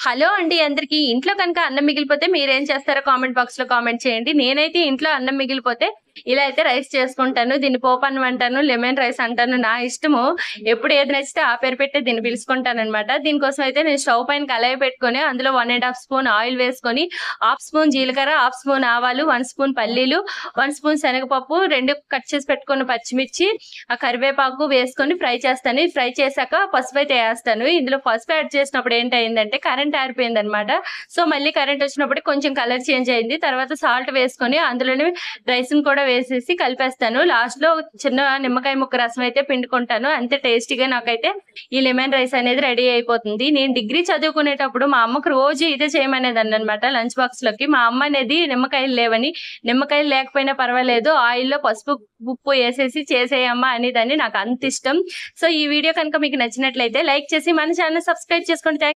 Hello అండి అందరికి. ఇంట్లో కనుక అన్నం మిగిలిపోతే మీరేం చేస్తారో కామెంట్ బాక్స్ లో కామెంట్ చేయండి. నేనైతే ఇంట్లో అన్నం మిగిలిపోతే ఇలా అయితే రైస్ చేసుకుంటాను. దీన్ని పోపన్నం అంటాను, లెమన్ రైస్ అంటాను. నా ఇష్టము. ఎప్పుడు ఏది నచ్చితే ఆ పేరు పెట్టి దీన్ని పిలుచుకుంటానన్నమాట. దీనికోసం అయితే నేను స్టవ్ పైన కళాయి పెట్టుకొని అందులో 1½ స్పూన్ ఆయిల్ వేసుకొని, హాఫ్ స్పూన్ జీలకర్ర, హాఫ్ స్పూన్ ఆవాలు, 1 స్పూన్ పల్లీలు, 1 స్పూన్ శనగపప్పు, 2 కట్ చేసి పెట్టుకున్న పచ్చిమిర్చి, ఆ కరివేపాకు వేసుకొని ఫ్రై చేస్తాను. ఫ్రై చేశాక పసుపు అయితే వేస్తాను. ఇందులో పసుపు యాడ్ చేసినప్పుడు ఏంటయిందంటే కరెంట్ ఆరిపోయిందనమాట. సో మళ్ళీ కరెంట్ వచ్చినప్పుడు కొంచెం కలర్ చేంజ్ అయింది. తర్వాత సాల్ట్ వేసుకొని అందులోనే రైస్ని కూడా వేసేసి కలిపేస్తాను. లాస్ట్ లో చిన్న నిమ్మకాయ ముక్క రసం అయితే పిండుకుంటాను. అంతే టేస్టీగా నాకైతే ఈ లెమన్ రైస్ అనేది రెడీ అయిపోతుంది. నేను డిగ్రీ చదువుకునేటప్పుడు మా అమ్మకు రోజు ఇదే చేయమనేదాన్ని అనమాట లంచ్ బాక్స్ లోకి. మా అమ్మ అనేది నిమ్మకాయలు లేవని, నిమ్మకాయలు లేకపోయినా పర్వాలేదు ఆయిల్లో పసుపు ఉప్పు వేసేసి చేసేయమ్మా అనేదాన్ని. నాకు అంత ఇష్టం. సో ఈ వీడియో కనుక మీకు నచ్చినట్లయితే లైక్ చేసి మన ఛానల్ సబ్స్క్రైబ్ చేసుకోండి.